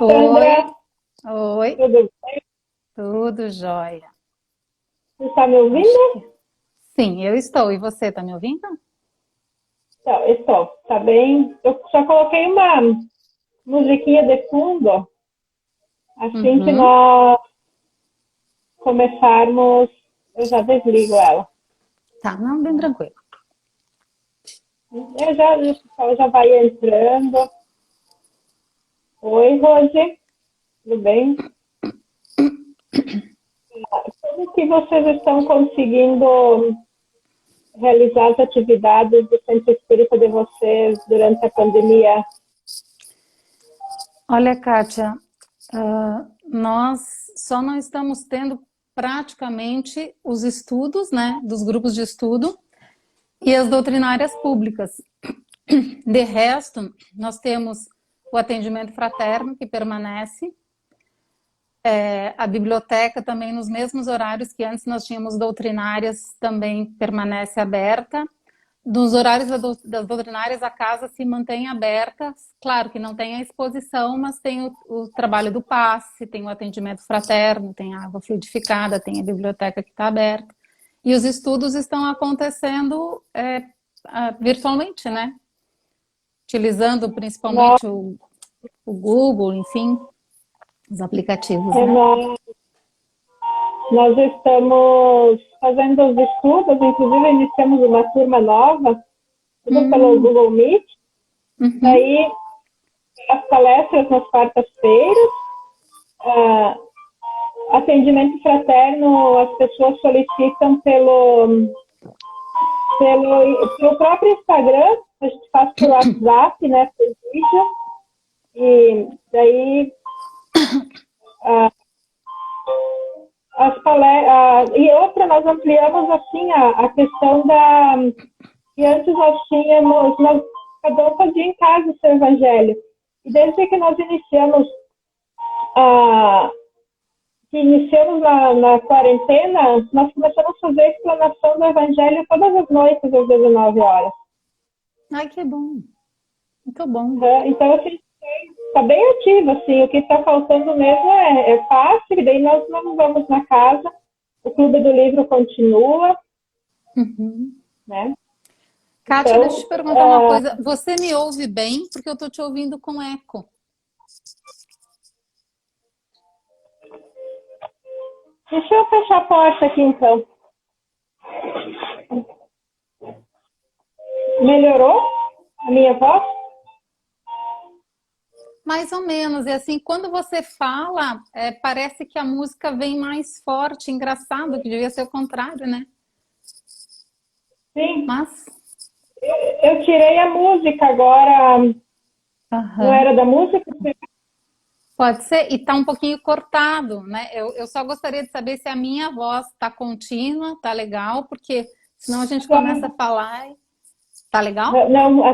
Oi, Sandra, oi, tudo bem? tudo jóia. Você está me Acho ouvindo? que sim, eu estou. E você, tá me ouvindo? Então, estou. Tá bem? Eu só coloquei uma musiquinha de fundo, assim que Uhum. nós começarmos, eu já desligo ela. Tá, não, bem tranquilo. O pessoal já vai entrando. Oi, Rose, tudo bem? Como que vocês estão conseguindo realizar as atividades do Centro Espírita de vocês durante a pandemia? Olha, Kátia, nós só não estamos tendo praticamente os estudos, né, dos grupos de estudo e as doutrinárias públicas. De resto, nós temos o atendimento fraterno que permanece. A biblioteca também nos mesmos horários que antes nós tínhamos doutrinárias também permanece aberta. Nos horários das doutrinárias a casa se mantém aberta, claro que não tem a exposição, mas tem o trabalho do passe, tem o atendimento fraterno, tem a água fluidificada, tem a biblioteca que está aberta. E os estudos estão acontecendo virtualmente, né? Utilizando Nós, principalmente o Google, enfim, os aplicativos, né? nós Nós estamos fazendo os estudos, inclusive iniciamos uma turma nova, tudo pelo Hum, Google Meet. uhum. Daí, as palestras nas quartas-feiras, ah, atendimento fraterno, as pessoas solicitam pelo próprio Instagram, a gente faz por WhatsApp, né, por vídeo, e daí e outra, nós ampliamos assim a questão da que antes cada um fazia em casa o seu evangelho. E desde que nós a, iniciamos na quarentena, nós começamos a fazer a explanação do evangelho todas as noites às 19 horas. Ai, que bom. Muito bom. Então, assim, está bem ativo, assim, o que está faltando mesmo é passe, e daí nós não vamos na casa, o Clube do Livro continua, Uhum. né? Kátia, deixa eu Então, te perguntar uma coisa. Você me ouve bem? Porque eu estou te ouvindo com eco. deixa eu fechar a porta aqui, então. Melhorou a minha voz? Mais ou menos. E assim, quando você fala, parece que a música vem mais forte. Engraçado, que devia ser o contrário, né? Sim. Mas, Eu tirei a música agora. Não aham. era da música? Pode ser. E tá um pouquinho cortado, né? Eu só gostaria de saber se a minha voz tá contínua, tá legal, porque senão a gente começa a falar. Tá legal? Não, a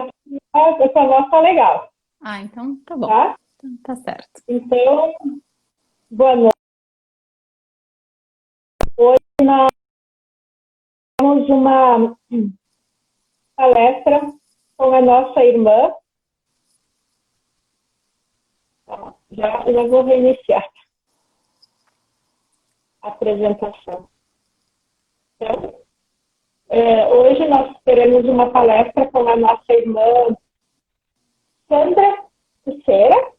sua voz tá legal, Ah, então tá bom. tá? Então, tá certo. Então, boa noite. Hoje nós temos uma palestra com a nossa irmã. Já vou reiniciar a apresentação. Então, hoje nós teremos uma palestra com a nossa irmã Sandra Teixeira.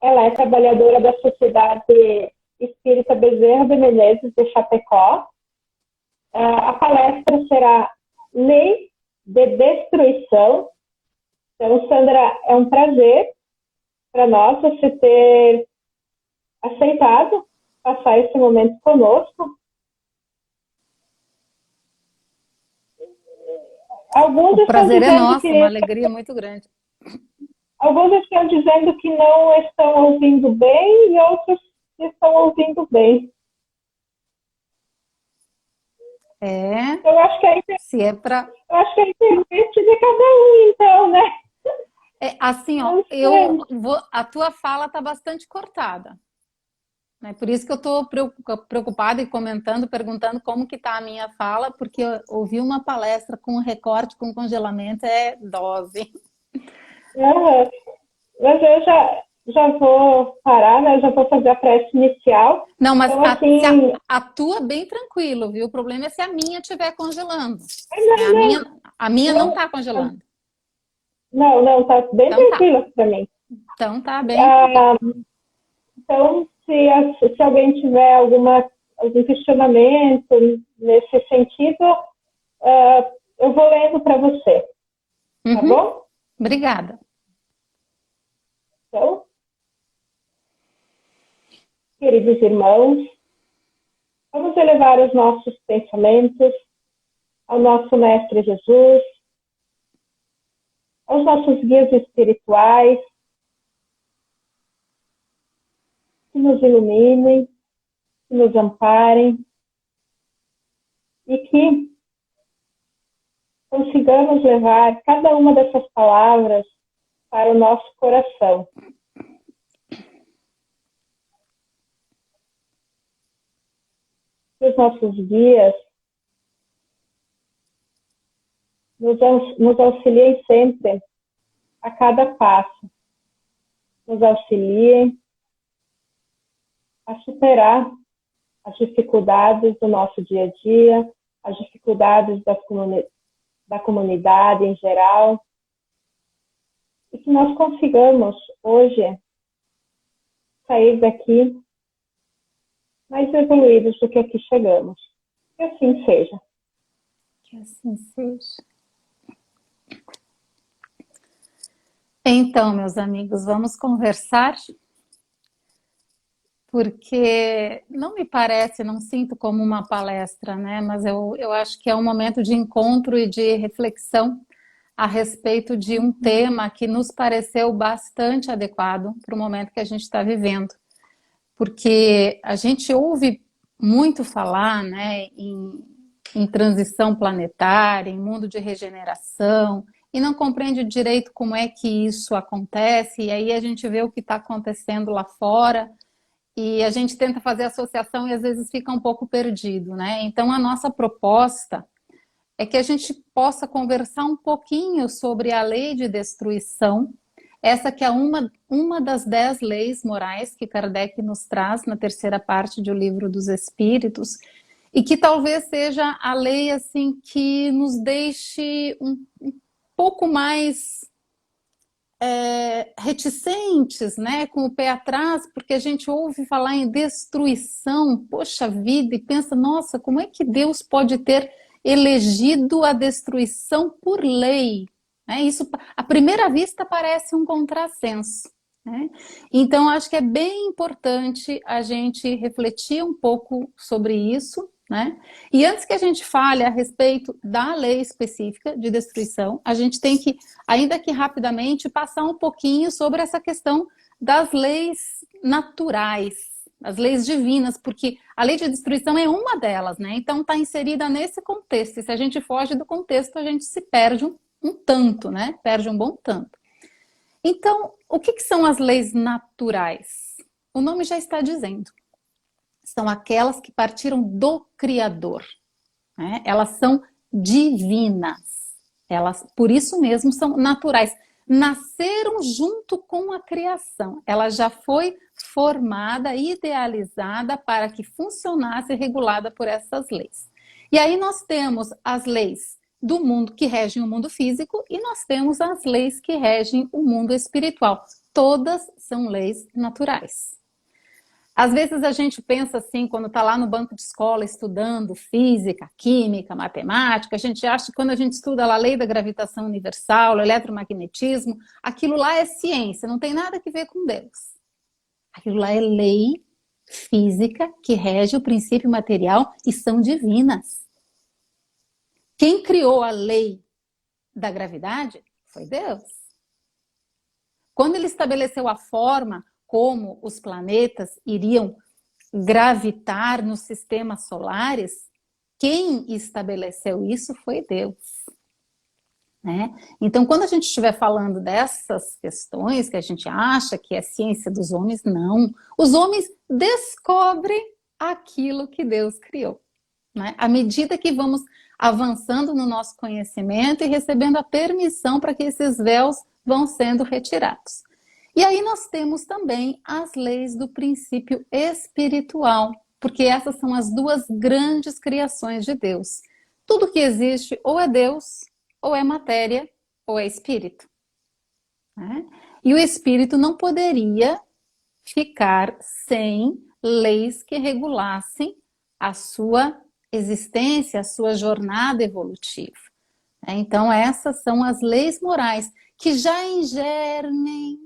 Ela é trabalhadora da Sociedade Espírita Bezerra de Menezes de Chapecó. A palestra será Lei de Destruição. Então, Sandra, é um prazer para nós você ter aceitado passar esse momento conosco. Alguns O estão prazer é dizendo nosso, uma que alegria muito grande. não estão ouvindo bem e outros estão ouvindo bem. É, Eu acho que se é para. eu acho que a internet de cada um, então, né? Assim, ó, Não sei. a tua fala tá bastante cortada, né? Por isso que eu estou preocupada e comentando, perguntando como que tá a minha fala, porque eu ouvi uma palestra com recorte, com congelamento, é dose. Uhum. Mas já vou parar, né? Já vou fazer a prece inicial. Não, mas Então, assim, a tua bem tranquilo, viu? O problema é se a minha estiver congelando. não, A minha não não, está congelando. não, tá bem Então tá. tranquilo para mim. Então tá bem tranquilo. Então, se alguém tiver algum questionamento nesse sentido, eu vou lendo para você, tá Uhum. bom? Obrigada. Então, queridos irmãos, vamos elevar os nossos pensamentos ao nosso Mestre Jesus, aos nossos guias espirituais, que nos iluminem, que nos amparem e que consigamos levar cada uma dessas palavras para o nosso coração. Que os nossos guias nos auxiliem sempre a cada passo, nos auxiliem a superar as dificuldades do nosso dia a dia, as dificuldades da comunidade em geral, e que nós consigamos hoje sair daqui mais evoluídos do que aqui chegamos. Que assim seja. Que assim seja. Então, meus amigos, vamos conversar, porque não me parece, não sinto como uma palestra, né? Mas eu acho que é um momento de encontro e de reflexão a respeito de um tema que nos pareceu bastante adequado para o momento que a gente está vivendo. Porque a gente ouve muito falar, né, em transição planetária, em mundo de regeneração, e não compreende direito como é que isso acontece, e aí a gente vê o que está acontecendo lá fora, e a gente tenta fazer associação e às vezes fica um pouco perdido, né? Então a nossa proposta é que a gente possa conversar um pouquinho sobre a lei de destruição, essa que é uma das 10 leis morais que Kardec nos traz na terceira parte do Livro dos Espíritos, e que talvez seja a lei assim que nos deixe um pouco mais reticentes, né, com o pé atrás, porque a gente ouve falar em destruição, poxa vida, e pensa, nossa, como é que Deus pode ter elegido a destruição por lei? Isso, à primeira vista, parece um contrassenso, né? Então, acho que é bem importante a gente refletir um pouco sobre isso, né? E antes que a gente fale a respeito da lei específica de destruição, a gente tem que, ainda que rapidamente, passar um pouquinho sobre essa questão das leis naturais, as leis divinas, porque a lei de destruição é uma delas, né? Então está inserida nesse contexto, e se a gente foge do contexto, a gente se perde um tanto, né? Perde um bom tanto. Então, o que são as leis naturais? O nome já está dizendo. São aquelas que partiram do Criador, né? Elas são divinas. Elas, por isso mesmo, são naturais. Nasceram junto com a criação. Ela já foi formada, idealizada para que funcionasse regulada por essas leis. E aí nós temos as leis do mundo que regem o mundo físico e nós temos as leis que regem o mundo espiritual. Todas são leis naturais. Às vezes a gente pensa assim, quando está lá no banco de escola estudando física, química, matemática, a gente acha que quando a gente estuda lá a lei da gravitação universal, o eletromagnetismo, aquilo lá é ciência, não tem nada a ver com Deus. Aquilo lá é lei física que rege o princípio material e são divinas. Quem criou a lei da gravidade foi Deus. Quando ele estabeleceu a forma como os planetas iriam gravitar nos sistemas solares, quem estabeleceu isso foi Deus, né? Então, quando a gente estiver falando dessas questões que a gente acha que é ciência dos homens, não. Os homens descobrem aquilo que Deus criou, né? À medida que vamos avançando no nosso conhecimento e recebendo a permissão para que esses véus vão sendo retirados. E aí nós temos também as leis do princípio espiritual, porque essas são as duas grandes criações de Deus. Tudo que existe ou é Deus, ou é matéria, ou é espírito, né? E o espírito não poderia ficar sem leis que regulassem a sua existência, a sua jornada evolutiva. Então, essas são as leis morais que já em germe,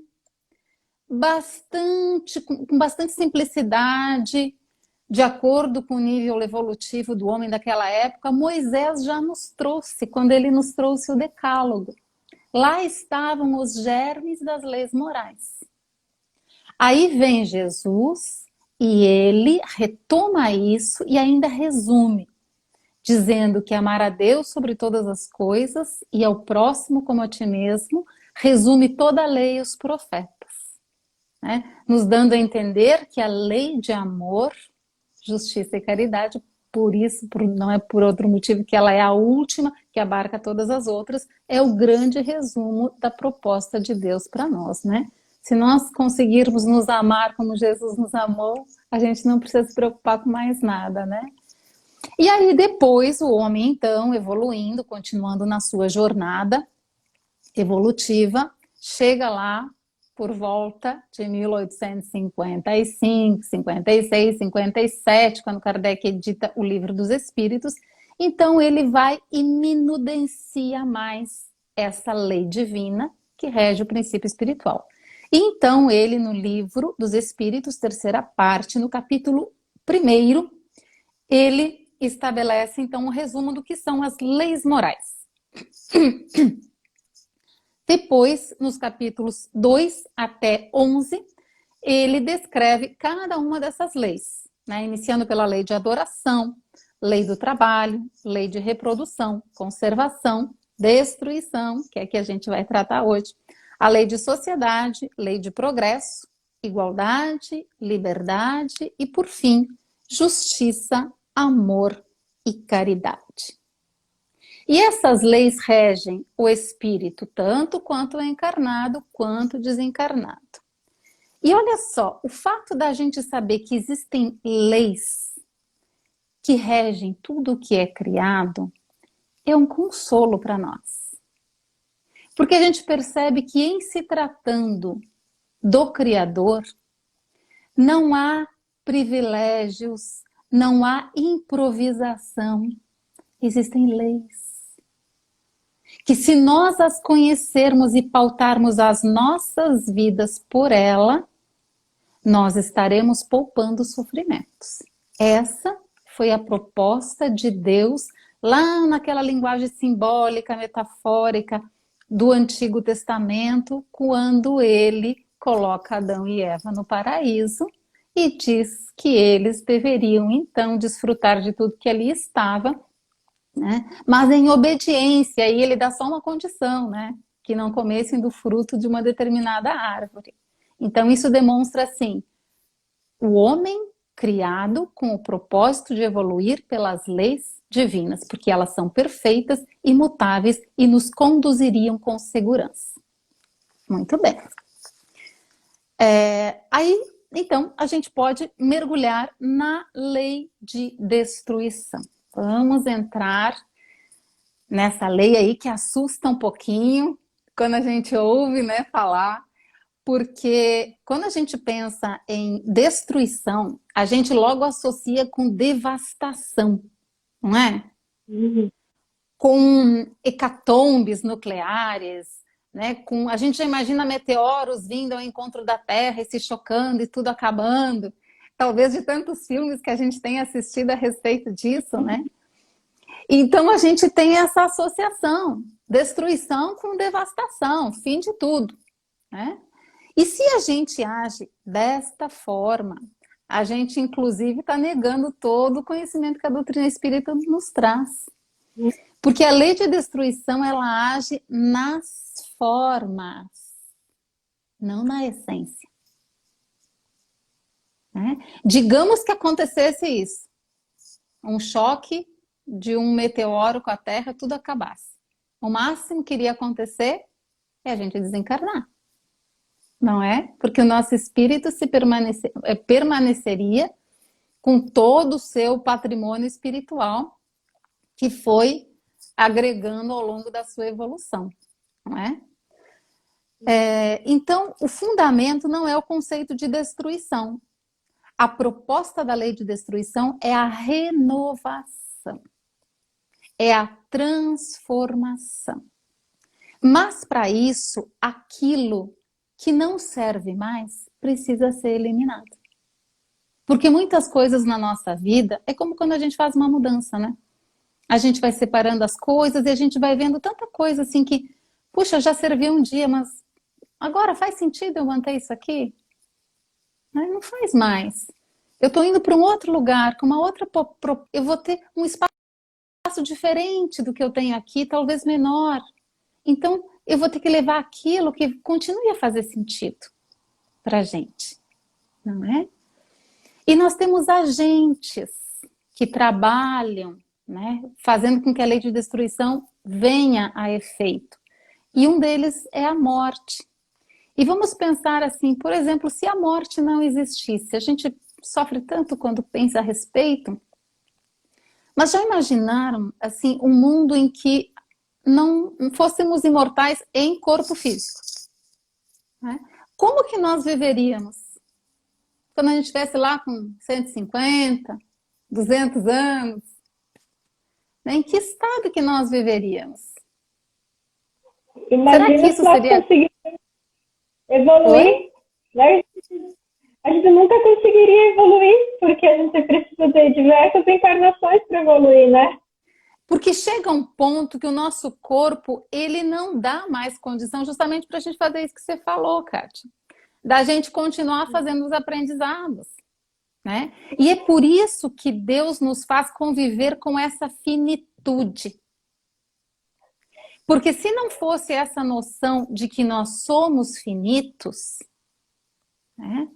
com bastante simplicidade, de acordo com o nível evolutivo do homem daquela época, Moisés já nos trouxe, quando ele nos trouxe o Decálogo. Lá estavam os germes das leis morais. Aí vem Jesus e ele retoma isso e ainda resume, dizendo que amar a Deus sobre todas as coisas e ao próximo como a ti mesmo, resume toda a lei e os profetas, né? Nos dando a entender que a lei de amor, justiça e caridade, por isso, não é por outro motivo que ela é a última, que abarca todas as outras, é o grande resumo da proposta de Deus para nós, né? Se nós conseguirmos nos amar como Jesus nos amou, a gente não precisa se preocupar com mais nada, né? E aí depois o homem, então, evoluindo, continuando na sua jornada evolutiva, chega lá por volta de 1855, 56, 57, quando Kardec edita o Livro dos Espíritos. Então ele vai e minudencia mais essa lei divina que rege o princípio espiritual. Então ele, no Livro dos Espíritos, terceira parte, no capítulo 1º, ele estabelece então um resumo do que são as leis morais. Depois, nos capítulos 2 até 11, ele descreve cada uma dessas leis, né? Iniciando pela lei de adoração, lei do trabalho, lei de reprodução, conservação, destruição, que é a que a gente vai tratar hoje, a lei de sociedade, lei de progresso, igualdade, liberdade e, por fim, justiça, amor e caridade. E essas leis regem o espírito, tanto quanto o encarnado, quanto o desencarnado. E olha só, o fato da gente saber que existem leis que regem tudo o que é criado é um consolo para nós. Porque a gente percebe que em se tratando do Criador, não há privilégios, não há improvisação, existem leis. Que se nós as conhecermos e pautarmos as nossas vidas por ela, nós estaremos poupando sofrimentos. Essa foi a proposta de Deus lá naquela linguagem simbólica, metafórica do Antigo Testamento, quando ele coloca Adão e Eva no paraíso e diz que eles deveriam então desfrutar de tudo que ali estava, né? Mas em obediência, e ele dá só uma condição, né? Que não comessem do fruto de uma determinada árvore. Então isso demonstra assim, o homem criado com o propósito de evoluir pelas leis divinas, porque elas são perfeitas, imutáveis e nos conduziriam com segurança. Muito bem. Aí, então, a gente pode mergulhar na lei de destruição. Vamos entrar nessa lei aí que assusta um pouquinho quando a gente ouve, né, falar, porque quando a gente pensa em destruição, a gente logo associa com devastação, não é? Uhum. Com hecatombes nucleares, né? A gente já imagina meteoros vindo ao encontro da Terra e se chocando e tudo acabando. Talvez de tantos filmes que a gente tenha assistido a respeito disso, né? Então a gente tem essa associação, destruição com devastação, fim de tudo, né? E se a gente age desta forma, a gente inclusive está negando todo o conhecimento que a doutrina espírita nos traz. Porque a lei de destruição, ela age nas formas, não na essência. Né? Digamos que acontecesse isso, um choque de um meteoro com a Terra, tudo acabasse. O máximo que iria acontecer é a gente desencarnar. não é? Porque o nosso espírito permaneceria com todo o seu patrimônio espiritual que foi agregando ao longo da sua evolução, não é? Então, o fundamento não é o conceito de destruição. A proposta da lei de destruição é a renovação, é a transformação. Mas, para isso, aquilo que não serve mais precisa ser eliminado. Porque muitas coisas na nossa vida, é como quando a gente faz uma mudança, né? A gente vai separando as coisas e a gente vai vendo tanta coisa assim que, puxa, já serviu um dia, mas agora faz sentido eu manter isso aqui? Não faz mais. Eu estou indo para um outro lugar, com uma outra... Eu vou ter um espaço diferente do que eu tenho aqui, talvez menor. Então, eu vou ter que levar aquilo que continue a fazer sentido para a gente, não é? E nós temos agentes que trabalham, né, fazendo com que a lei de destruição venha a efeito. E um deles é a morte. E vamos pensar assim, por exemplo, se a morte não existisse, a gente sofre tanto quando pensa a respeito, mas já imaginaram assim, um mundo em que não fôssemos imortais em corpo físico? Né? Como que nós viveríamos? Quando a gente estivesse lá com 150, 200 anos, né? Em que estado que nós viveríamos? Imagina Será que isso se nós seria... conseguíssemos evoluir, né? A gente nunca conseguiria evoluir, porque a gente precisa de diversas encarnações para evoluir, né? Porque chega um ponto que o nosso corpo, ele não dá mais condição justamente para a gente fazer isso que você falou, Kátia. Da gente continuar fazendo os aprendizados, né? E é por isso que Deus nos faz conviver com essa finitude. Porque se não fosse essa noção de que nós somos finitos, né,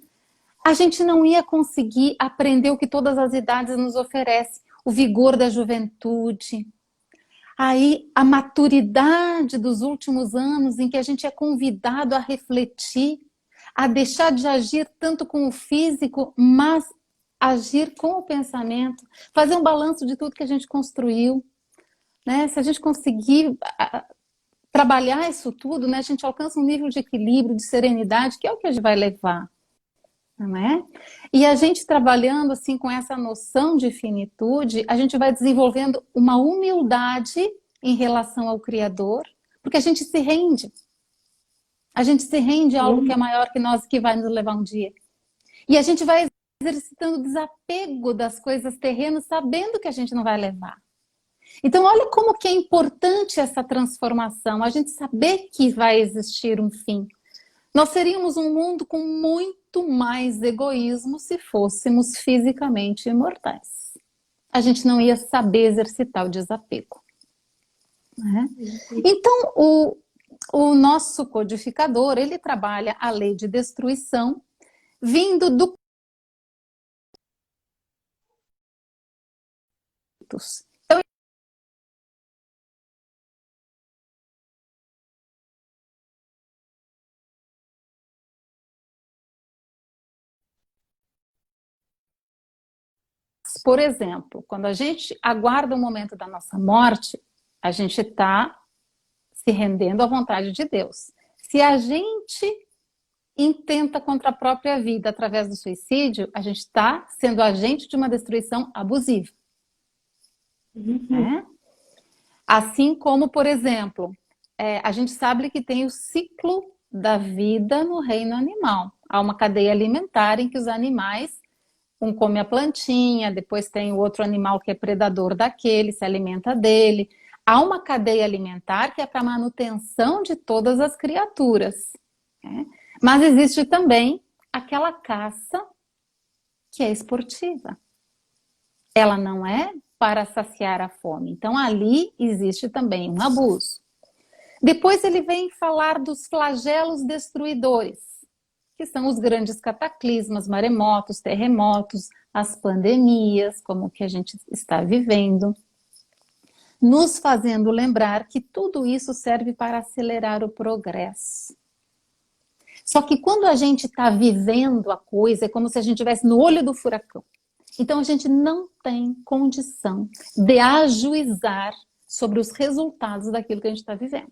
a gente não ia conseguir aprender o que todas as idades nos oferecem. O vigor da juventude, aí a maturidade dos últimos anos em que a gente é convidado a refletir, a deixar de agir tanto com o físico, mas agir com o pensamento, fazer um balanço de tudo que a gente construiu, né? Se a gente conseguir trabalhar isso tudo, né, a gente alcança um nível de equilíbrio, de serenidade, que é o que a gente vai levar, não é? E a gente trabalhando assim com essa noção de finitude, a gente vai desenvolvendo uma humildade em relação ao Criador, porque a gente se rende. A gente se rende a algo que é maior que nós, que vai nos levar um dia. E a gente vai exercitando o desapego das coisas terrenas, sabendo que a gente não vai levar. Então, olha como que é importante essa transformação, a gente saber que vai existir um fim. Nós seríamos um mundo com muito mais egoísmo se fôssemos fisicamente imortais. A gente não ia saber exercitar o desapego. Né? Então, o nosso codificador, ele trabalha a lei de destruição vindo do... Então, por exemplo, quando a gente aguarda o momento da nossa morte, a gente está se rendendo à vontade de Deus. Se a gente intenta contra a própria vida através do suicídio, a gente está sendo agente de uma destruição abusiva. Né? Assim como, por exemplo, a gente sabe que tem o ciclo da vida no reino animal. Há uma cadeia alimentar em que os animais, um come a plantinha, depois tem o outro animal que é predador daquele, se alimenta dele. Há uma cadeia alimentar que é para a manutenção de todas as criaturas. Né? Mas existe também aquela caça que é esportiva. Ela não é para saciar a fome. Então ali existe também um abuso. Depois ele vem falar dos flagelos destruidores, que são os grandes cataclismas, maremotos, terremotos, as pandemias, como o que a gente está vivendo, nos fazendo lembrar que tudo isso serve para acelerar o progresso. Só que quando a gente está vivendo a coisa, é como se a gente estivesse no olho do furacão. Então a gente não tem condição de ajuizar sobre os resultados daquilo que a gente está vivendo.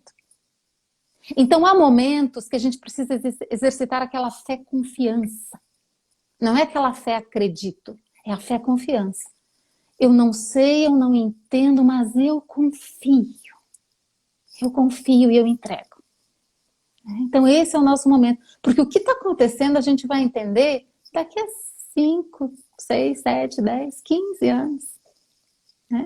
Então há momentos que a gente precisa exercitar aquela fé confiança. Não é aquela fé acredito, é a fé confiança. Eu não sei, eu não entendo, mas eu confio. Eu confio e eu entrego. Então esse é o nosso momento. Porque o que está acontecendo a gente vai entender daqui a 5, 6, 7, 10, 15 anos.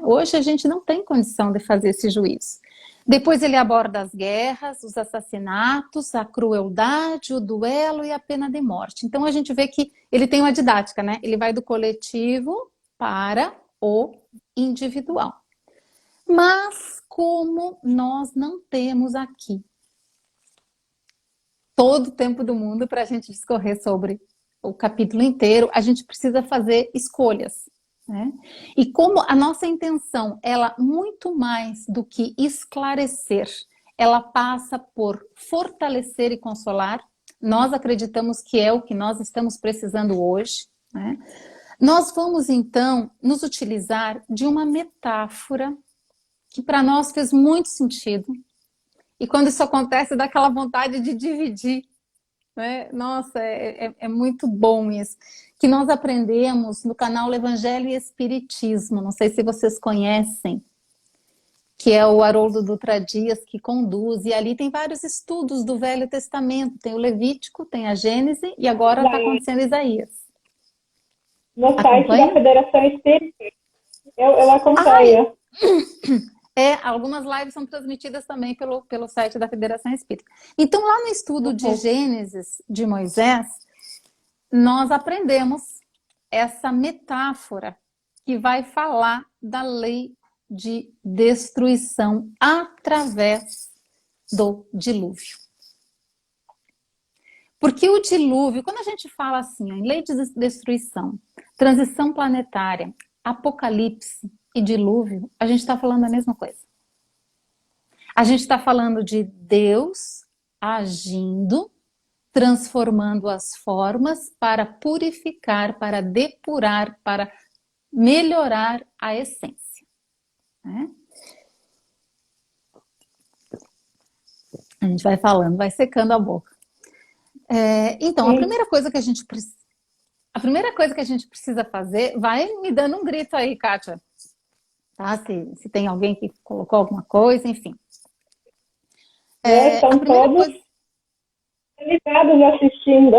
Hoje a gente não tem condição de fazer esse juízo. Depois ele aborda as guerras, os assassinatos, a crueldade, o duelo e a pena de morte. Então a gente vê que ele tem uma didática, né? Ele vai do coletivo para o individual. Mas como nós não temos aqui todo o tempo do mundo para a gente discorrer sobre o capítulo inteiro, a gente precisa fazer escolhas. Né? E como a nossa intenção, ela muito mais do que esclarecer, ela passa por fortalecer e consolar, nós acreditamos que é o que nós estamos precisando hoje, né? Nós vamos então nos utilizar de uma metáfora que para nós fez muito sentido, e quando isso acontece dá aquela vontade de dividir, né? Nossa, é muito bom isso. Que nós aprendemos no canal Evangelho e Espiritismo, não sei se vocês conhecem, que é o Haroldo Dutra Dias que conduz, e ali tem vários estudos do Velho Testamento, tem o Levítico, tem a Gênese, e agora está acontecendo Isaías. No site da Federação Espírita, eu acompanho. Algumas lives são transmitidas também pelo site da Federação Espírita. Então, lá no estudo de Gênesis, de Moisés, nós aprendemos essa metáfora que vai falar da lei de destruição através do dilúvio. Porque o dilúvio, quando a gente fala assim, em lei de destruição, transição planetária, apocalipse e dilúvio, a gente está falando a mesma coisa. A gente está falando de Deus agindo, transformando as formas para purificar, para depurar, para melhorar a essência. Né? A gente vai falando, vai secando a boca. Então, a primeira coisa que a gente precisa fazer, vai me dando um grito aí, Kátia. Tá? Se tem alguém que colocou alguma coisa, enfim. Estão todos ligados assistindo.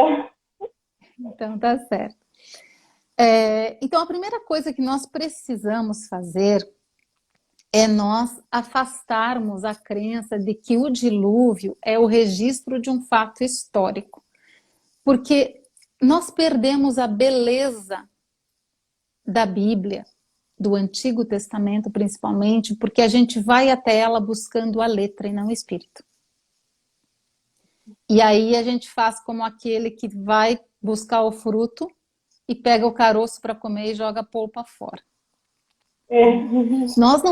Então, tá certo. Então, a primeira coisa que nós precisamos fazer é nós afastarmos a crença de que o dilúvio é o registro de um fato histórico. Porque nós perdemos a beleza da Bíblia, do Antigo Testamento principalmente, porque a gente vai até ela buscando a letra e não o espírito. E aí a gente faz como aquele que vai buscar o fruto e pega o caroço para comer e joga a polpa fora. Nós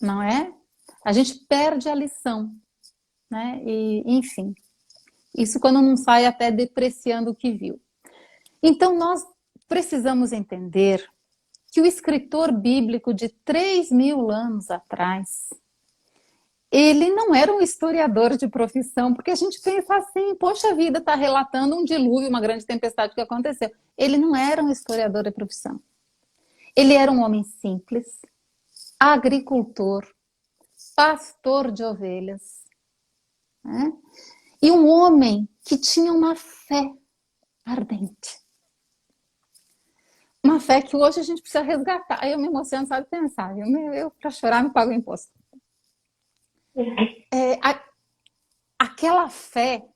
não é? A gente perde a lição, né? E, enfim, isso quando não sai até depreciando o que viu. Então nós precisamos entender que o escritor bíblico de 3.000 anos atrás, ele não era um historiador de profissão, porque a gente pensa assim, poxa vida, está relatando um dilúvio, uma grande tempestade que aconteceu. Ele não era um historiador de profissão. Ele era um homem simples, agricultor, pastor de ovelhas, né? E um homem que tinha uma fé ardente. Uma fé que hoje a gente precisa resgatar. Aí eu me emociono só de pensar. Eu para chorar, me pago o imposto. Aquela fé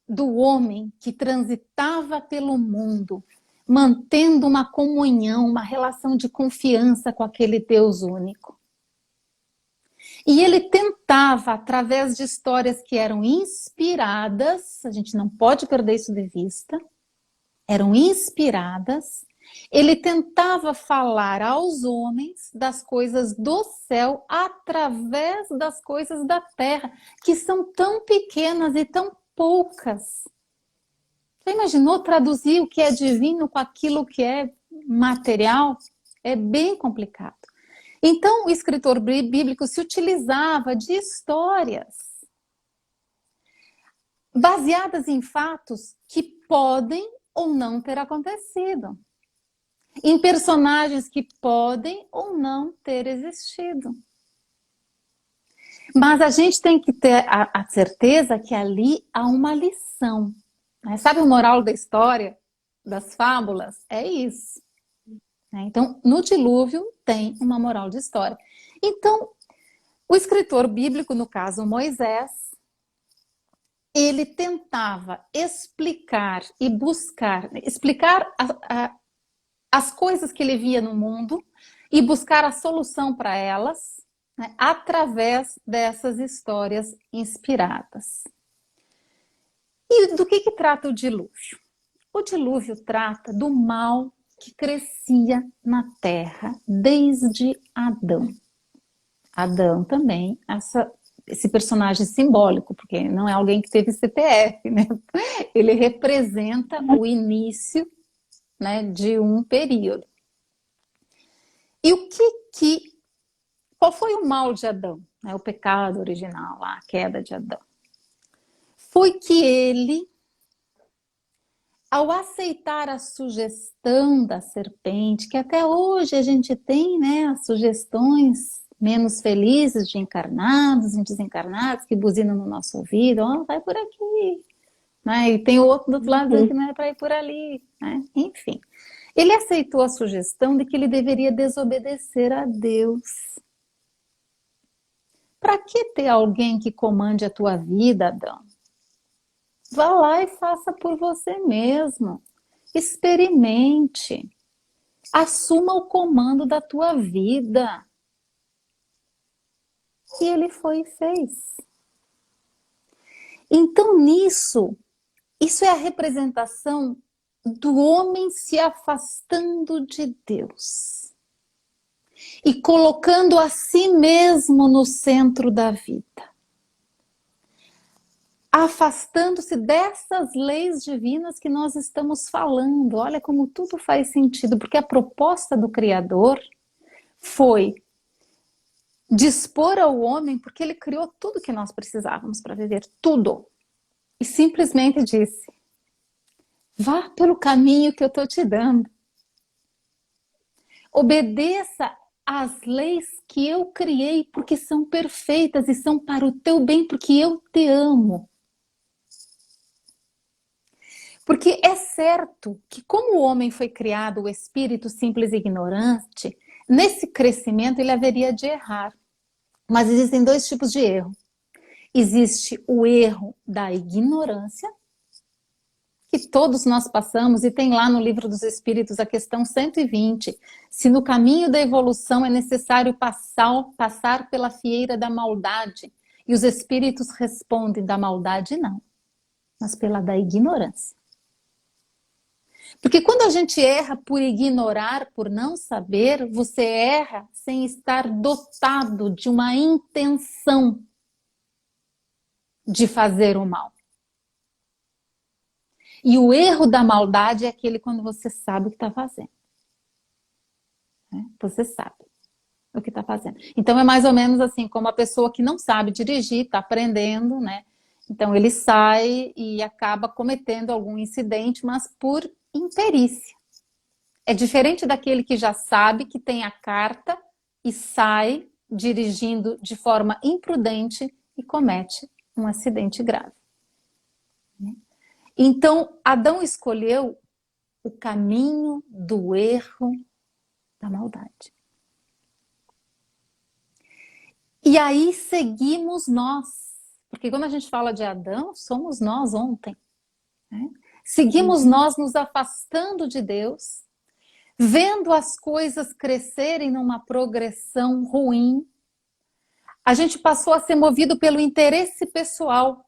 do homem que transitava pelo mundo, mantendo uma comunhão, uma relação de confiança com aquele Deus único. E ele tentava, através de histórias que eram inspiradas, a gente não pode perder isso de vista, eram inspiradas, ele tentava falar aos homens das coisas do céu através das coisas da terra, que são tão pequenas e tão poucas Já imaginou traduzir o que é divino com aquilo que é material? É bem complicado. Então, o escritor bíblico se utilizava de histórias baseadas em fatos que podem ou não ter acontecido, em personagens que podem ou não ter existido. Mas a gente tem que ter a certeza que ali há uma lição. Né? Sabe o moral da história, das fábulas? É isso. Então, no dilúvio tem uma moral de história. Então, o escritor bíblico, no caso Moisés, ele tentava explicar e buscar, explicar as coisas que ele via no mundo e buscar a solução para elas, né, através dessas histórias inspiradas. E do que trata o dilúvio? O dilúvio trata do mal que crescia na terra desde Adão. Adão também, esse personagem simbólico, porque não é alguém que teve CPF, né? Ele representa o início, né, de um período. E qual foi o mal de Adão? Né? O pecado original, a queda de Adão. Foi que ele, ao aceitar a sugestão da serpente, que até hoje a gente tem, né, as sugestões menos felizes de encarnados e desencarnados que buzinam no nosso ouvido, vai por aqui, né? E tem o outro do outro lado que não é para ir por ali, né? Enfim. Ele aceitou a sugestão de que ele deveria desobedecer a Deus. Para que ter alguém que comande a tua vida, Adão? Vá lá e faça por você mesmo. Experimente. Assuma o comando da tua vida. E ele foi e fez. Então, isso é a representação do homem se afastando de Deus e colocando a si mesmo no centro da vida. Afastando-se dessas leis divinas que nós estamos falando. Olha como tudo faz sentido, porque a proposta do Criador foi dispor ao homem, porque ele criou tudo que nós precisávamos para viver, tudo. E simplesmente disse, vá pelo caminho que eu estou te dando. Obedeça às leis que eu criei, porque são perfeitas e são para o teu bem, porque eu te amo. Porque é certo que como o homem foi criado, o espírito simples e ignorante, nesse crescimento ele haveria de errar. Mas existem dois tipos de erro. Existe o erro da ignorância, que todos nós passamos, e tem lá no Livro dos Espíritos a questão 120, se no caminho da evolução é necessário passar pela fieira da maldade, e os espíritos respondem, da maldade não, mas pela da ignorância. Porque quando a gente erra por ignorar, por não saber, você erra sem estar dotado de uma intenção de fazer o mal. E o erro da maldade é aquele quando você sabe o que está fazendo. Você sabe o que está fazendo. Então é mais ou menos assim, como a pessoa que não sabe dirigir, está aprendendo, né? Então ele sai e acaba cometendo algum incidente, mas por imperícia. É diferente daquele que já sabe, que tem a carta e sai dirigindo de forma imprudente e comete um acidente grave. Então, Adão escolheu o caminho do erro, da maldade. E aí seguimos nós, porque quando a gente fala de Adão, somos nós ontem, né? Seguimos nós nos afastando de Deus, vendo as coisas crescerem numa progressão ruim. A gente passou a ser movido pelo interesse pessoal.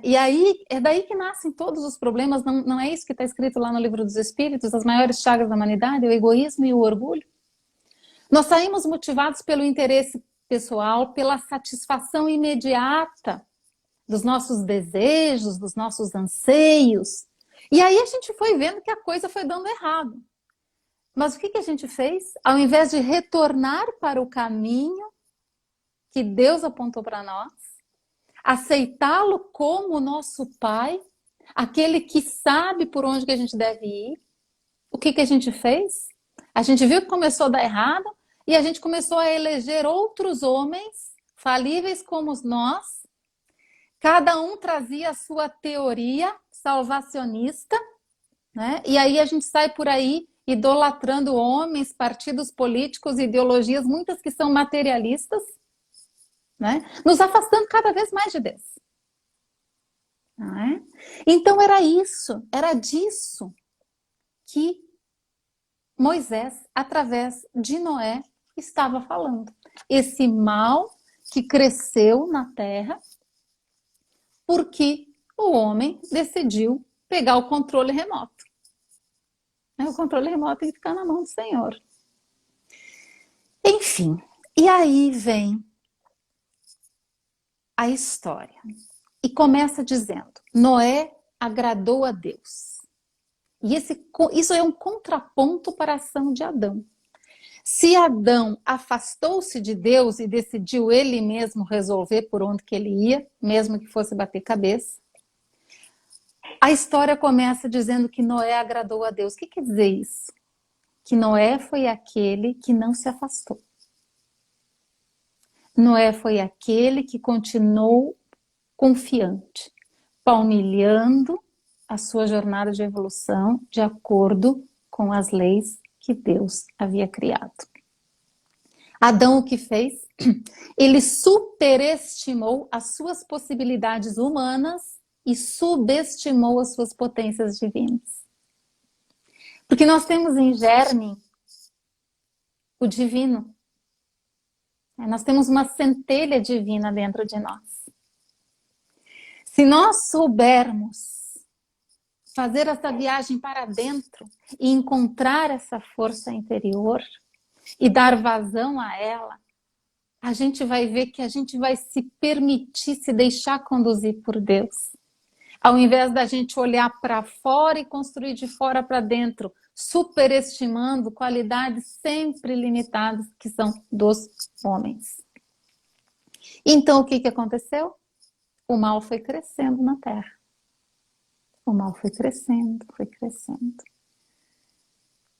E aí, é daí que nascem todos os problemas, não é isso que está escrito lá no Livro dos Espíritos, as maiores chagas da humanidade, o egoísmo e o orgulho? Nós saímos motivados pelo interesse pessoal, pela satisfação imediata dos nossos desejos, dos nossos anseios. E aí a gente foi vendo que a coisa foi dando errado. Mas o que que a gente fez? Ao invés de retornar para o caminho que Deus apontou para nós, aceitá-lo como nosso Pai, aquele que sabe por onde que a gente deve ir, o que que a gente fez? A gente viu que começou a dar errado e a gente começou a eleger outros homens falíveis como nós. Cada um trazia a sua teoria salvacionista, né? E aí a gente sai por aí idolatrando homens, partidos políticos, ideologias, muitas que são materialistas, né? Nos afastando cada vez mais de Deus. Não é? Então era isso, era disso que Moisés, através de Noé, estava falando. Esse mal que cresceu na terra porque o homem decidiu pegar o controle remoto. O controle remoto tem que ficar na mão do Senhor. Enfim, e aí vem a história. E começa dizendo, Noé agradou a Deus. E isso é um contraponto para a ação de Adão. Se Adão afastou-se de Deus e decidiu ele mesmo resolver por onde que ele ia, mesmo que fosse bater cabeça, a história começa dizendo que Noé agradou a Deus. O que quer dizer isso? Que Noé foi aquele que não se afastou. Noé foi aquele que continuou confiante, palmilhando a sua jornada de evolução de acordo com as leis que Deus havia criado. Adão o que fez? Ele superestimou as suas possibilidades humanas e subestimou as suas potências divinas. Porque nós temos em germe o divino. Nós temos uma centelha divina dentro de nós. Se nós soubermos fazer essa viagem para dentro e encontrar essa força interior e dar vazão a ela, a gente vai ver que a gente vai se permitir se deixar conduzir por Deus. Ao invés da gente olhar para fora e construir de fora para dentro, superestimando qualidades sempre limitadas que são dos homens. Então o que aconteceu? O mal foi crescendo na terra. O mal foi crescendo, foi crescendo.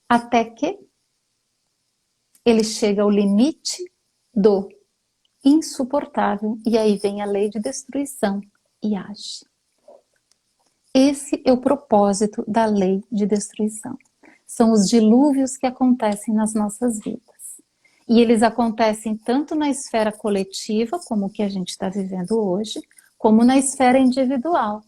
Até que ele chega ao limite do insuportável e aí vem a lei de destruição e age. Esse é o propósito da lei de destruição. São os dilúvios que acontecem nas nossas vidas. E eles acontecem tanto na esfera coletiva, como o que a gente está vivendo hoje, como na esfera individual.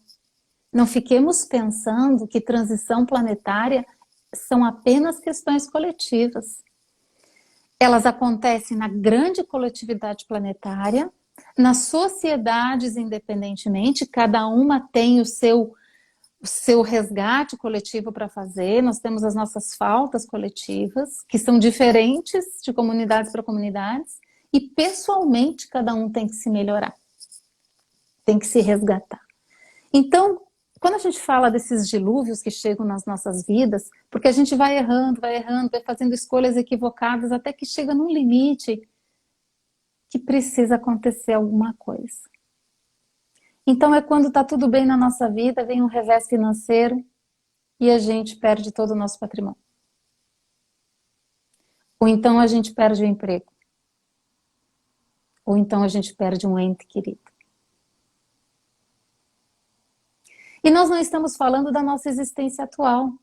Não fiquemos pensando que transição planetária são apenas questões coletivas. Elas acontecem na grande coletividade planetária, nas sociedades independentemente, cada uma tem o seu resgate coletivo para fazer, nós temos as nossas faltas coletivas, que são diferentes de comunidades para comunidades, e pessoalmente cada um tem que se melhorar, tem que se resgatar. Então, quando a gente fala desses dilúvios que chegam nas nossas vidas, porque a gente vai errando, vai fazendo escolhas equivocadas, até que chega num limite que precisa acontecer alguma coisa. Então é quando está tudo bem na nossa vida, vem um revés financeiro e a gente perde todo o nosso patrimônio. Ou então a gente perde o emprego. Ou então a gente perde um ente querido. E nós não estamos falando da nossa existência atual.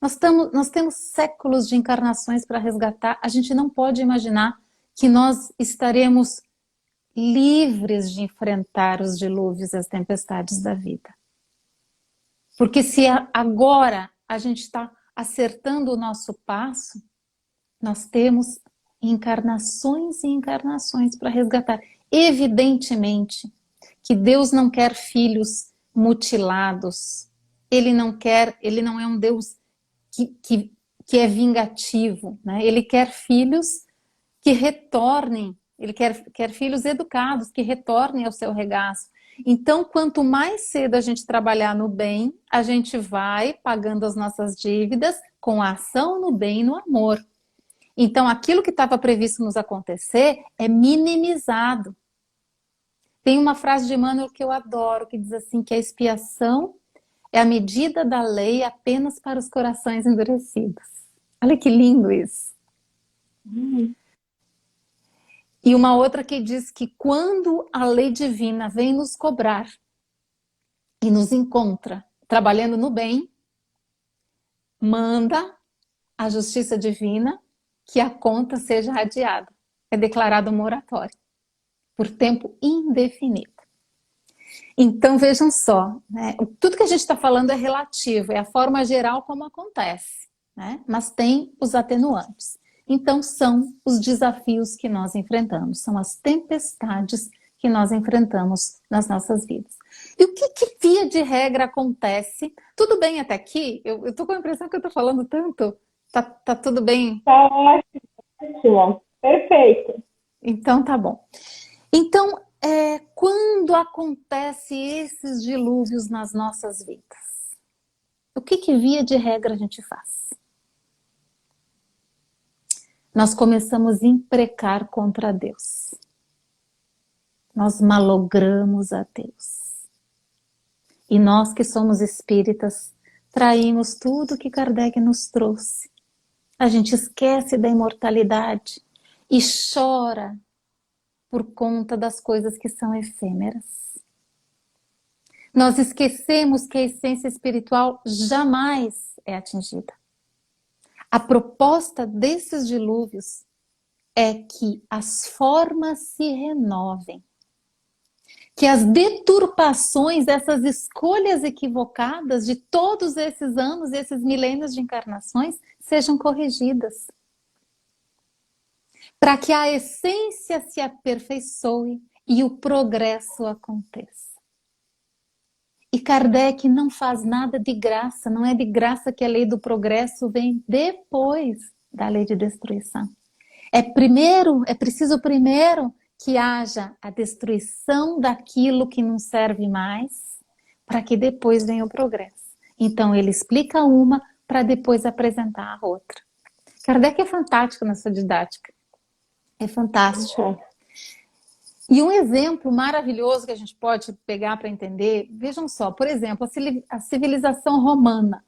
Nós temos séculos de encarnações para resgatar. A gente não pode imaginar que nós estaremos livres de enfrentar os dilúvios e as tempestades da vida. Porque se agora a gente está acertando o nosso passo, nós temos encarnações e encarnações para resgatar. Evidentemente que Deus não quer filhos mutilados. Ele não é um Deus que é vingativo, né? Ele quer filhos que retornem, ele quer filhos educados, que retornem ao seu regaço. Então, quanto mais cedo a gente trabalhar no bem, a gente vai pagando as nossas dívidas com a ação no bem e no amor. Então, aquilo que estava previsto nos acontecer é minimizado. Tem uma frase de Emmanuel que eu adoro, que diz assim, que a expiação é a medida da lei apenas para os corações endurecidos. Olha que lindo isso. E uma outra que diz que quando a lei divina vem nos cobrar e nos encontra trabalhando no bem, manda a justiça divina que a conta seja adiada. É declarado moratório por tempo indefinido. Então vejam só, né? Tudo que a gente está falando é relativo, é a forma geral como acontece, né? Mas tem os atenuantes. Então são os desafios que nós enfrentamos, são as tempestades que nós enfrentamos nas nossas vidas. E o que via de regra acontece? Tudo bem até aqui? Eu estou com a impressão que eu estou falando tanto. Tá tudo bem? Tá ótimo, perfeito. Então tá bom. Então, quando acontece esses dilúvios nas nossas vidas, o que via de regra a gente faz? Nós começamos a imprecar contra Deus. Nós malogramos a Deus. E nós que somos espíritas, traímos tudo que Kardec nos trouxe. A gente esquece da imortalidade e chora por conta das coisas que são efêmeras. Nós esquecemos que a essência espiritual jamais é atingida. A proposta desses dilúvios é que as formas se renovem, que as deturpações, essas escolhas equivocadas de todos esses anos, esses milênios de encarnações, sejam corrigidas. Para que a essência se aperfeiçoe e o progresso aconteça. E Kardec não faz nada de graça, não é de graça que a lei do progresso vem depois da lei de destruição. É preciso primeiro que haja a destruição daquilo que não serve mais, para que depois venha o progresso. Então ele explica uma para depois apresentar a outra. Kardec é fantástico na sua didática. É fantástico. E um exemplo maravilhoso que a gente pode pegar para entender, vejam só, por exemplo, a civilização romana,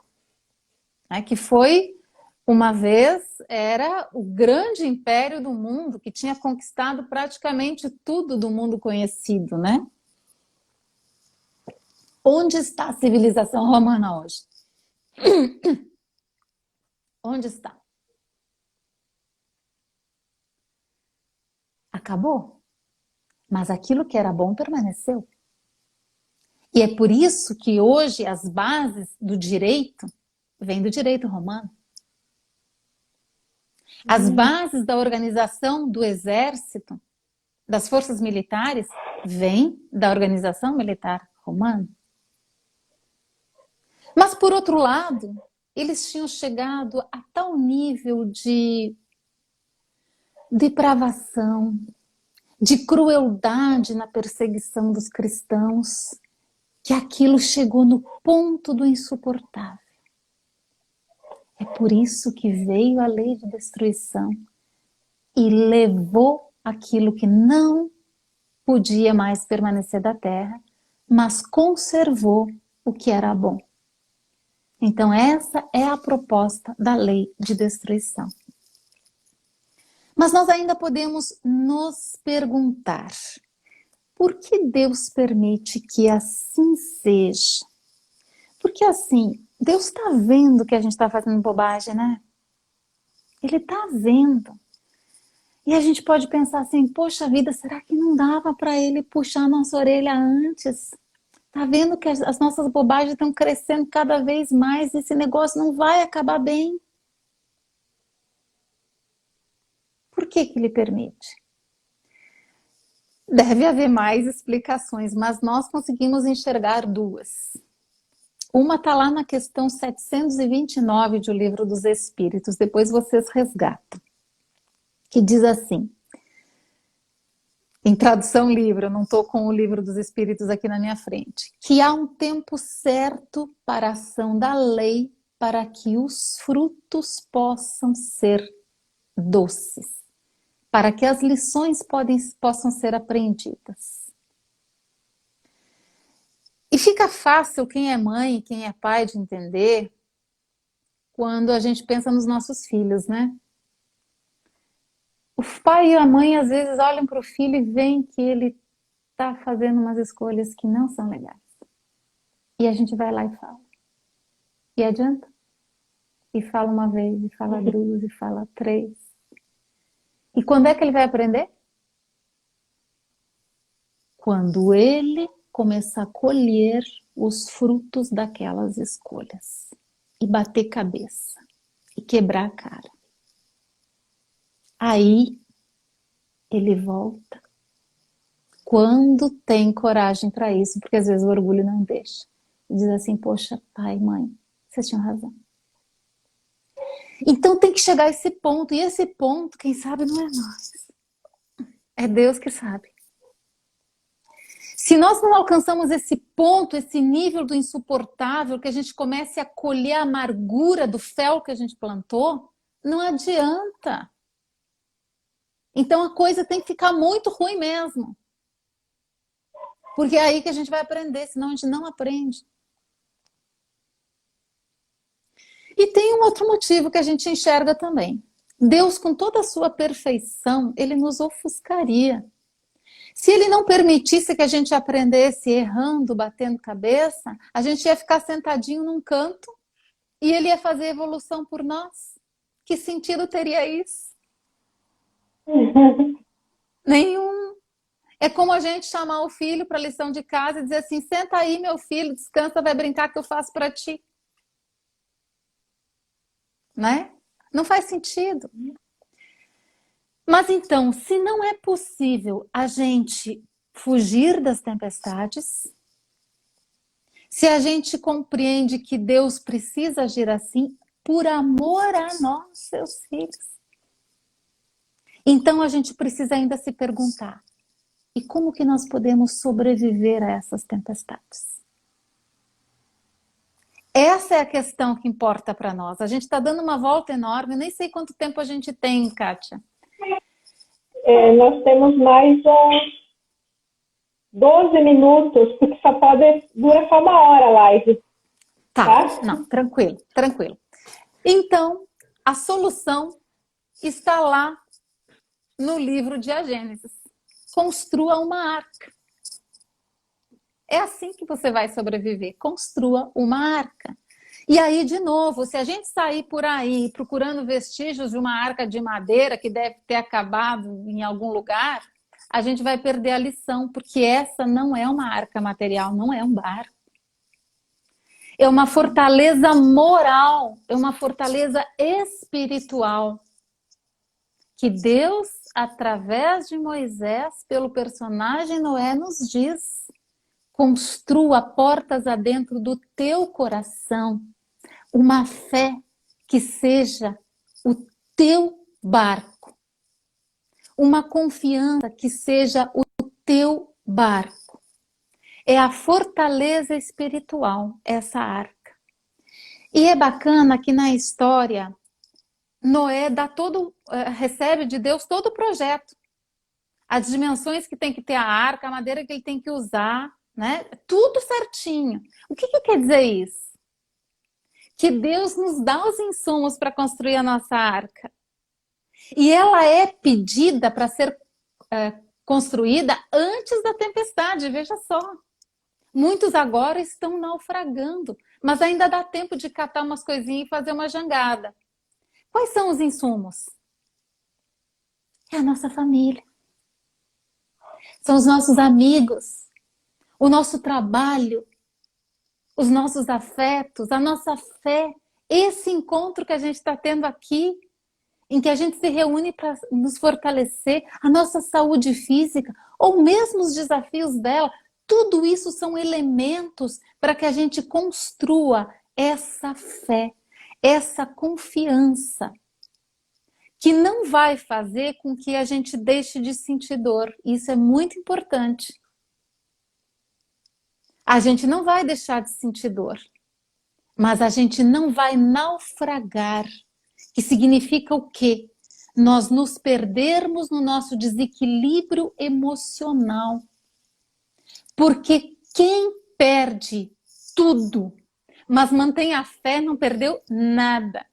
né, que foi, uma vez, era o grande império do mundo, que tinha conquistado praticamente tudo do mundo conhecido, né? Onde está a civilização romana hoje? Onde está? Acabou. Mas aquilo que era bom permaneceu. E é por isso que hoje as bases do direito vêm do direito romano. As bases da organização do exército, das forças militares, vêm da organização militar romana. Mas, por outro lado, eles tinham chegado a tal nível de depravação, de crueldade na perseguição dos cristãos, que aquilo chegou no ponto do insuportável. É por isso que veio a lei de destruição e levou aquilo que não podia mais permanecer da terra, mas conservou o que era bom. Então essa é a proposta da lei de destruição. Mas nós ainda podemos nos perguntar, por que Deus permite que assim seja? Porque assim, Deus está vendo que a gente está fazendo bobagem, né? Ele está vendo. E a gente pode pensar assim, poxa vida, será que não dava para ele puxar a nossa orelha antes? Está vendo que as nossas bobagens estão crescendo cada vez mais e esse negócio não vai acabar bem? Por que ele permite? Deve haver mais explicações, mas nós conseguimos enxergar duas. Uma está lá na questão 729 do Livro dos Espíritos, depois vocês resgatam. Que diz assim: em tradução livre, eu não estou com o livro dos Espíritos aqui na minha frente, que há um tempo certo para a ação da lei, para que os frutos possam ser doces, para que as lições possam ser aprendidas. E fica fácil quem é mãe, quem é pai de entender quando a gente pensa nos nossos filhos, né? O pai e a mãe às vezes olham para o filho e veem que ele está fazendo umas escolhas que não são legais. E a gente vai lá e fala. E adianta? E fala uma vez, e fala duas, e fala três. E quando é que ele vai aprender? Quando ele começar a colher os frutos daquelas escolhas. E bater cabeça. E quebrar a cara. Aí ele volta. Quando tem coragem para isso, porque às vezes o orgulho não deixa. E diz assim, poxa, pai, mãe, vocês tinham razão. Então tem que chegar a esse ponto, e esse ponto, quem sabe, não é nós. É Deus que sabe. Se nós não alcançamos esse ponto, esse nível do insuportável, que a gente comece a colher a amargura do fel que a gente plantou, não adianta. Então a coisa tem que ficar muito ruim mesmo. Porque é aí que a gente vai aprender, senão a gente não aprende. E tem um outro motivo que a gente enxerga também. Deus, com toda a sua perfeição, ele nos ofuscaria. Se ele não permitisse que a gente aprendesse errando, batendo cabeça, a gente ia ficar sentadinho num canto e ele ia fazer evolução por nós. Que sentido teria isso? Nenhum. É como a gente chamar o filho para a lição de casa e dizer assim, senta aí, meu filho, descansa, vai brincar que eu faço para ti. Né? Não faz sentido. Mas então, se não é possível a gente fugir das tempestades, se a gente compreende que Deus precisa agir assim por amor a nós, seus filhos, então a gente precisa ainda se perguntar, e como que nós podemos sobreviver a essas tempestades? Essa é a questão que importa para nós. A gente está dando uma volta enorme, nem sei quanto tempo a gente tem, Kátia. Nós temos mais uns 12 minutos, porque só pode durar só uma hora a live. Tá? Não, tranquilo, tranquilo. Então, a solução está lá no livro de A Gênesis. Construa uma arca. É assim que você vai sobreviver. Construa uma arca. E aí, de novo, se a gente sair por aí procurando vestígios de uma arca de madeira que deve ter acabado em algum lugar, a gente vai perder a lição, porque essa não é uma arca material, não é um barco. É uma fortaleza moral, é uma fortaleza espiritual. Que Deus, através de Moisés, pelo personagem Noé, nos diz: construa portas adentro do teu coração, uma fé que seja o teu barco, uma confiança que seja o teu barco. É a fortaleza espiritual, essa arca. E é bacana que na história, Noé recebe de Deus todo o projeto. As dimensões que tem que ter a arca, a madeira que ele tem que usar, né? Tudo certinho. O que quer dizer isso? Que Deus nos dá os insumos para construir a nossa arca. E ela é pedida para ser construída antes da tempestade, veja só. Muitos agora estão naufragando, mas ainda dá tempo de catar umas coisinhas e fazer uma jangada. Quais são os insumos? É a nossa família. São os nossos amigos, o nosso trabalho, os nossos afetos, a nossa fé. Esse encontro que a gente está tendo aqui, em que a gente se reúne para nos fortalecer, a nossa saúde física, ou mesmo os desafios dela, tudo isso são elementos para que a gente construa essa fé, essa confiança, que não vai fazer com que a gente deixe de sentir dor. Isso é muito importante. A gente não vai deixar de sentir dor, mas a gente não vai naufragar, que significa o quê? Nós nos perdermos no nosso desequilíbrio emocional. Porque quem perde tudo, mas mantém a fé, não perdeu nada.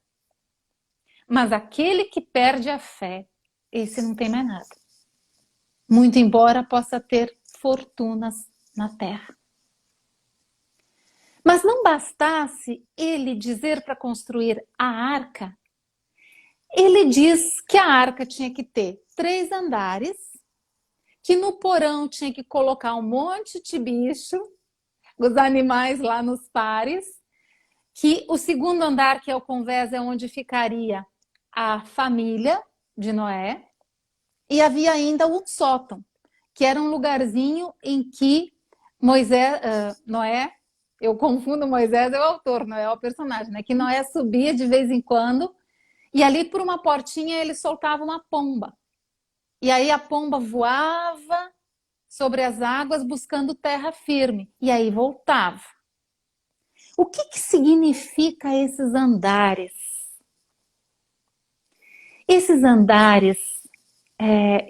Mas aquele que perde a fé, esse não tem mais nada. Muito embora possa ter fortunas na terra. Mas não bastasse ele dizer para construir a arca, ele diz que a arca tinha que ter 3 andares, que no porão tinha que colocar um monte de bicho, os animais lá nos pares, que o segundo andar, que é o convés, é onde ficaria a família de Noé, e havia ainda o sótão, que era um lugarzinho em que Noé, eu confundo Moisés, é o autor, Noé é o personagem, né? Que Noé subia de vez em quando, e ali por uma portinha ele soltava uma pomba. E aí a pomba voava sobre as águas buscando terra firme, e aí voltava. O que significa esses andares? Esses andares,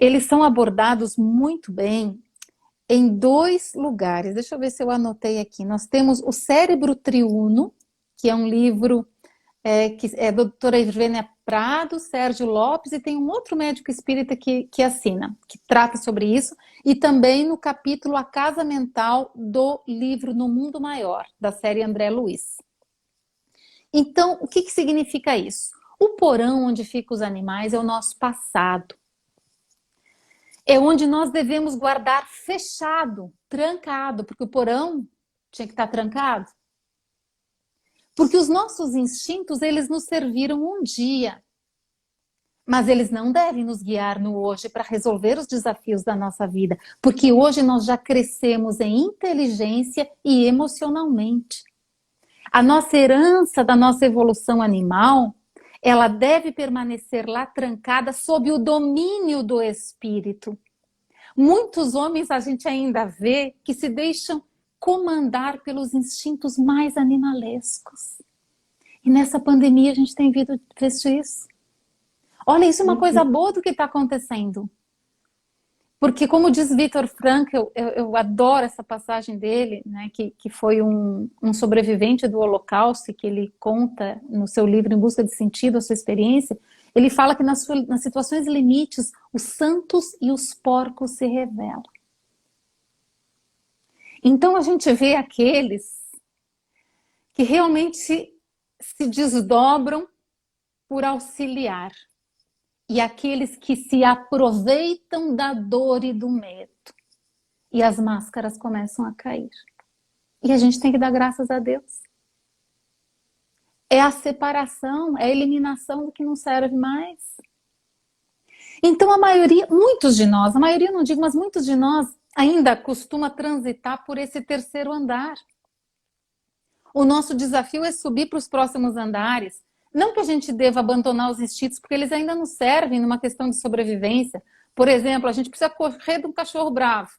eles são abordados muito bem em 2 lugares. Deixa eu ver se eu anotei aqui. Nós temos o Cérebro Triuno, que é um livro que é da doutora Irvênia Prado, Sérgio Lopes, e tem um outro médico espírita que assina, que trata sobre isso, e também no capítulo A Casa Mental do livro No Mundo Maior, da série André Luiz. Então, o que significa isso? O porão onde ficam os animais é o nosso passado. É onde nós devemos guardar fechado, trancado, porque o porão tinha que estar trancado. Porque os nossos instintos, eles nos serviram um dia, mas eles não devem nos guiar no hoje para resolver os desafios da nossa vida, porque hoje nós já crescemos em inteligência e emocionalmente. A nossa herança da nossa evolução animal, ela deve permanecer lá trancada sob o domínio do espírito. Muitos homens a gente ainda vê que se deixam comandar pelos instintos mais animalescos. E nessa pandemia a gente tem visto isso. Olha, isso é uma coisa boa do que está acontecendo. Porque, como diz Viktor Frankl, eu adoro essa passagem dele, né, que foi um sobrevivente do Holocausto, que ele conta no seu livro Em Busca de Sentido, a sua experiência. Ele fala que nas situações limites, os santos e os porcos se revelam. Então a gente vê aqueles que realmente se desdobram por auxiliar. E aqueles que se aproveitam da dor e do medo. E as máscaras começam a cair. E a gente tem que dar graças a Deus. É a separação, é a eliminação do que não serve mais. Então a maioria, muitos de nós, a maioria não digo, mas muitos de nós ainda costuma transitar por esse 3º andar. O nosso desafio é subir para os próximos andares. Não que a gente deva abandonar os instintos, porque eles ainda nos servem numa questão de sobrevivência. Por exemplo, a gente precisa correr de um cachorro bravo.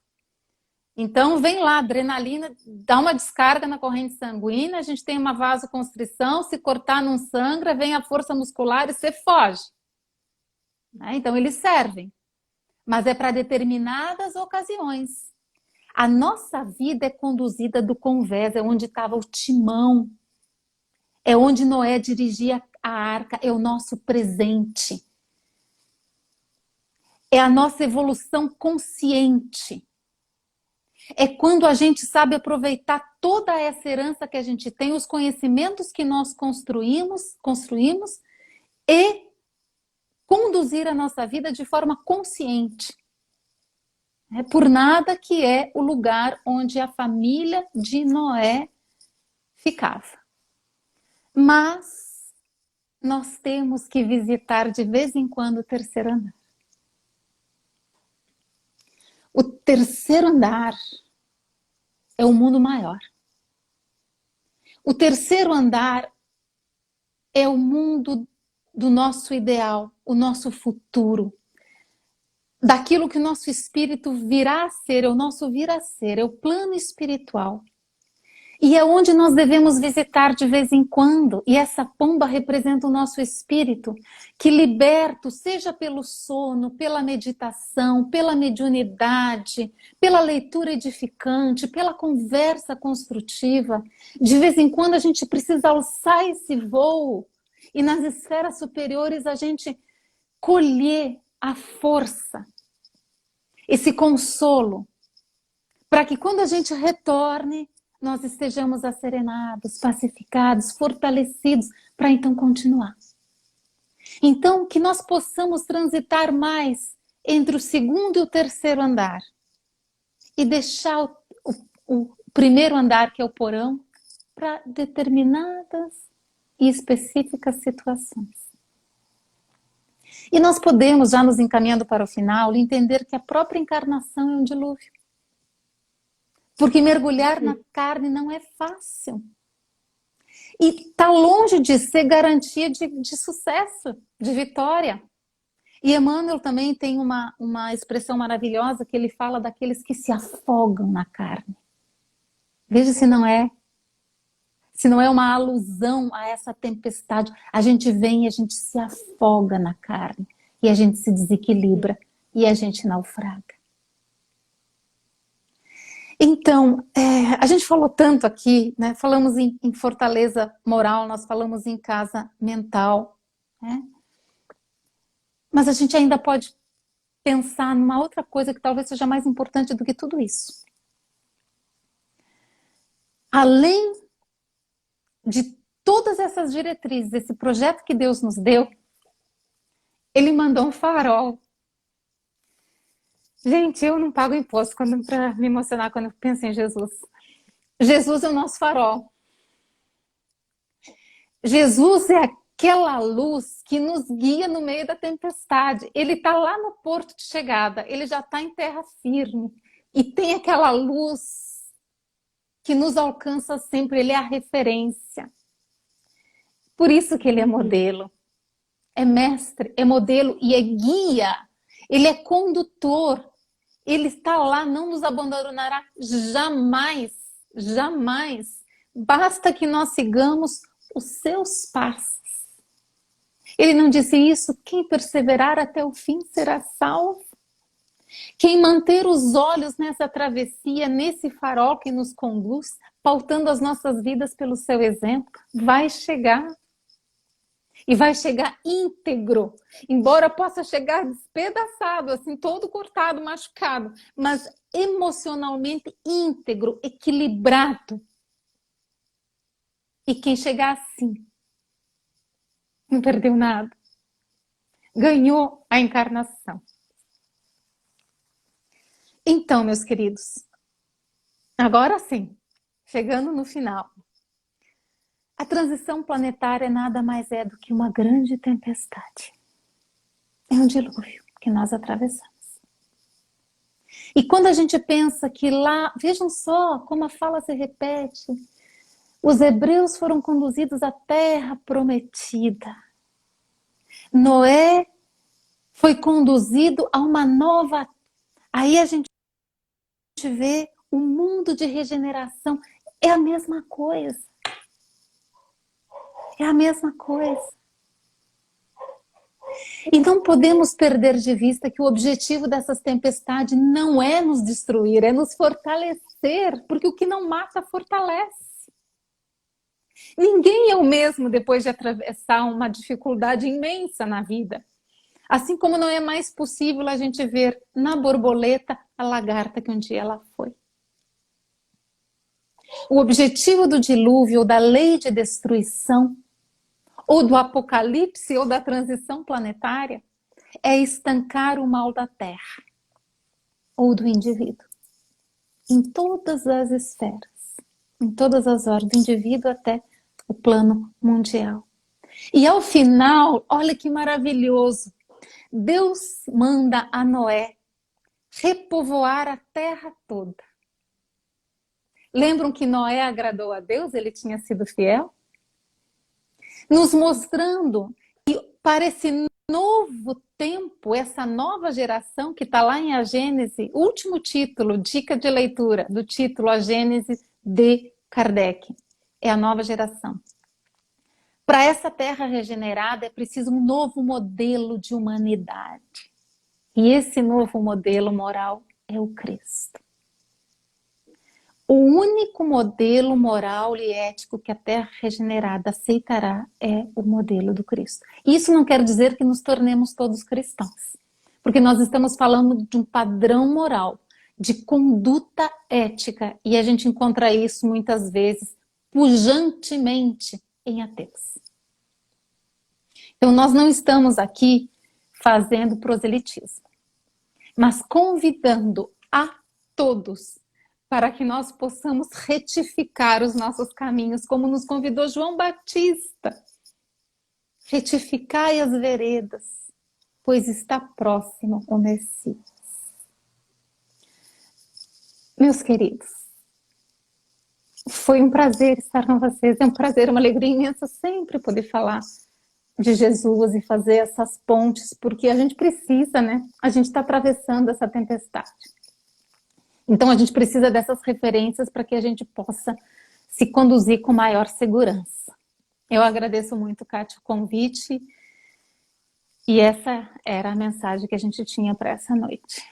Então, vem lá, adrenalina, dá uma descarga na corrente sanguínea, a gente tem uma vasoconstrição, se cortar não sangra, vem a força muscular e você foge. Então, eles servem. Mas é para determinadas ocasiões. A nossa vida é conduzida do convés, é onde estava o timão. É onde Noé dirigia a arca, é o nosso presente. É a nossa evolução consciente. É quando a gente sabe aproveitar toda essa herança que a gente tem, os conhecimentos que nós construímos e conduzir a nossa vida de forma consciente. É por nada que é o lugar onde a família de Noé ficava. Mas nós temos que visitar de vez em quando o 3º andar. O 3º andar é o mundo maior. O 3º andar é o mundo do nosso ideal, o nosso futuro, daquilo que o nosso espírito virá a ser, o nosso vir a ser, é o plano espiritual. E é onde nós devemos visitar de vez em quando. E essa pomba representa o nosso espírito, que liberto, seja pelo sono, pela meditação, pela mediunidade, pela leitura edificante, pela conversa construtiva. De vez em quando a gente precisa alçar esse voo e nas esferas superiores a gente colher a força, esse consolo, para que quando a gente retorne, nós estejamos asserenados, pacificados, fortalecidos, para então continuar. Então, que nós possamos transitar mais entre o segundo e o terceiro andar e deixar o primeiro andar, que é o porão, para determinadas e específicas situações. E nós podemos, já nos encaminhando para o final, entender que a própria encarnação é um dilúvio. Porque mergulhar na carne não é fácil. E está longe de ser garantia de sucesso, de vitória. E Emmanuel também tem uma expressão maravilhosa que ele fala daqueles que se afogam na carne. Veja se não é uma alusão a essa tempestade. A gente vem e a gente se afoga na carne. E a gente se desequilibra. E a gente naufraga. Então, a gente falou tanto aqui, né? Falamos em fortaleza moral, nós falamos em casa mental, né? Mas a gente ainda pode pensar numa outra coisa que talvez seja mais importante do que tudo isso. Além de todas essas diretrizes, esse projeto que Deus nos deu, Ele mandou um farol. Gente, eu não pago imposto para me emocionar quando eu penso em Jesus. Jesus é o nosso farol. Jesus é aquela luz que nos guia no meio da tempestade. Ele está lá no porto de chegada, ele já está em terra firme. E tem aquela luz que nos alcança sempre, ele é a referência. Por isso que ele é modelo. É mestre, é modelo e é guia. Ele é condutor. Ele está lá, não nos abandonará jamais, jamais. Basta que nós sigamos os seus passos. Ele não disse isso? Quem perseverar até o fim será salvo. Quem manter os olhos nessa travessia, nesse farol que nos conduz, pautando as nossas vidas pelo seu exemplo, vai chegar. E vai chegar íntegro, embora possa chegar despedaçado, assim, todo cortado, machucado, mas emocionalmente íntegro, equilibrado. E quem chegar assim, não perdeu nada. Ganhou a encarnação. Então, meus queridos, agora sim, chegando no final. A transição planetária nada mais é do que uma grande tempestade. É um dilúvio que nós atravessamos. E quando a gente pensa que lá, vejam só como a fala se repete, os hebreus foram conduzidos à terra prometida. Noé foi conduzido a uma nova... Aí a gente vê o mundo de regeneração. É a mesma coisa. É a mesma coisa. E não podemos perder de vista que o objetivo dessas tempestades não é nos destruir, é nos fortalecer, porque o que não mata fortalece. Ninguém é o mesmo depois de atravessar uma dificuldade imensa na vida. Assim como não é mais possível a gente ver na borboleta a lagarta que um dia ela foi. O objetivo do dilúvio, ou da lei de destruição, ou do apocalipse, ou da transição planetária, é estancar o mal da Terra, ou do indivíduo. Em todas as esferas, em todas as ordens, do indivíduo até o plano mundial. E ao final, olha que maravilhoso, Deus manda a Noé repovoar a terra toda. Lembram que Noé agradou a Deus? Ele tinha sido fiel? Nos mostrando que para esse novo tempo, essa nova geração que está lá em A Gênese, último título, dica de leitura do título A Gênese de Kardec, é a nova geração. Para essa terra regenerada é preciso um novo modelo de humanidade. E esse novo modelo moral é o Cristo. O único modelo moral e ético que a terra regenerada aceitará é o modelo do Cristo. Isso não quer dizer que nos tornemos todos cristãos, porque nós estamos falando de um padrão moral, de conduta ética, e a gente encontra isso muitas vezes pujantemente em ateus. Então nós não estamos aqui fazendo proselitismo, mas convidando a todos para que nós possamos retificar os nossos caminhos, como nos convidou João Batista. Retificai as veredas, pois está próximo o Messias. Meus queridos, foi um prazer estar com vocês, é um prazer, uma alegria imensa sempre poder falar de Jesus e fazer essas pontes, porque a gente precisa, né? A gente está atravessando essa tempestade. Então a gente precisa dessas referências para que a gente possa se conduzir com maior segurança. Eu agradeço muito, Kátia, o convite, e essa era a mensagem que a gente tinha para essa noite.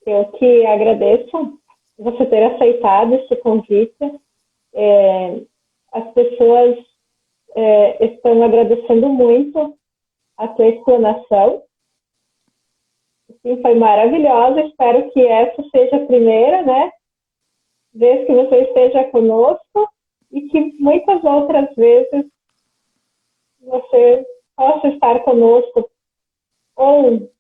Eu que agradeço você ter aceitado esse convite. As pessoas estão agradecendo muito a tua explanação. Sim, foi maravilhosa. Espero que essa seja a primeira, né, vez que você esteja conosco e que muitas outras vezes você possa estar conosco ou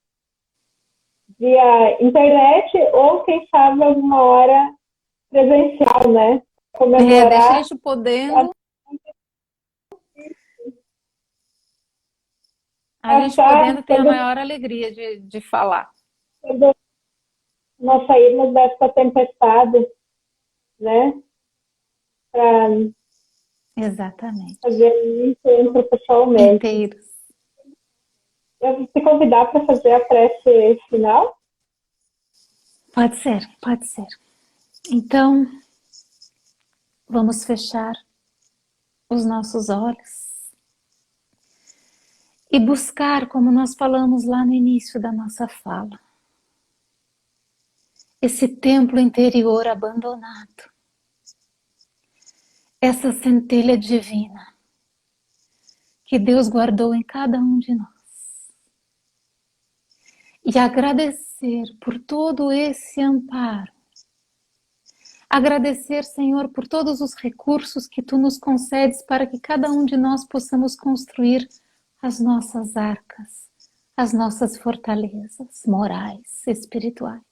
via internet ou, quem sabe, alguma hora presencial, né? Deixa a gente podendo... A gente podendo ter a maior alegria de falar. Quando nós sairmos dessa tempestade, né? Para exatamente. fazer um encontro pessoalmente. Inteiros. Eu vou te convidar para fazer a prece final. Pode ser, pode ser. Então, vamos fechar os nossos olhos e buscar, como nós falamos lá no início da nossa fala, esse templo interior abandonado, essa centelha divina que Deus guardou em cada um de nós. E agradecer por todo esse amparo. Agradecer, Senhor, por todos os recursos que Tu nos concedes para que cada um de nós possamos construir as nossas arcas, as nossas fortalezas morais, espirituais.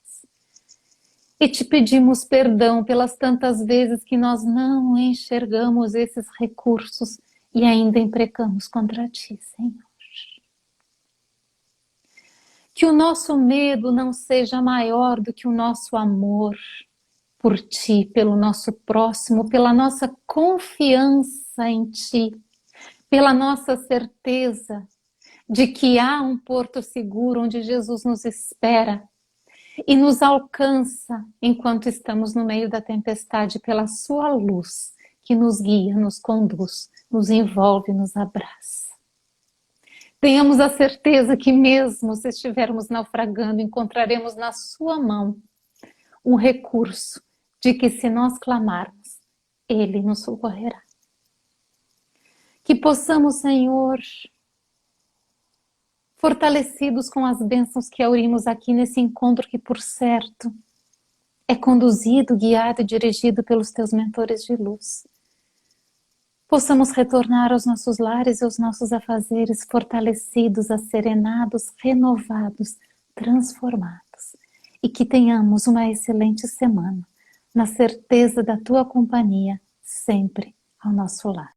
E Te pedimos perdão pelas tantas vezes que nós não enxergamos esses recursos e ainda imprecamos contra Ti, Senhor. Que o nosso medo não seja maior do que o nosso amor por Ti, pelo nosso próximo, pela nossa confiança em Ti, pela nossa certeza de que há um porto seguro onde Jesus nos espera e nos alcança enquanto estamos no meio da tempestade pela sua luz que nos guia, nos conduz, nos envolve, nos abraça. Tenhamos a certeza que mesmo se estivermos naufragando, encontraremos na sua mão um recurso de que, se nós clamarmos, Ele nos socorrerá. Que possamos, Senhor, fortalecidos com as bênçãos que aurimos aqui nesse encontro que, por certo, é conduzido, guiado e dirigido pelos Teus mentores de luz, possamos retornar aos nossos lares e aos nossos afazeres fortalecidos, asserenados, renovados, transformados. E que tenhamos uma excelente semana, na certeza da Tua companhia, sempre ao nosso lado.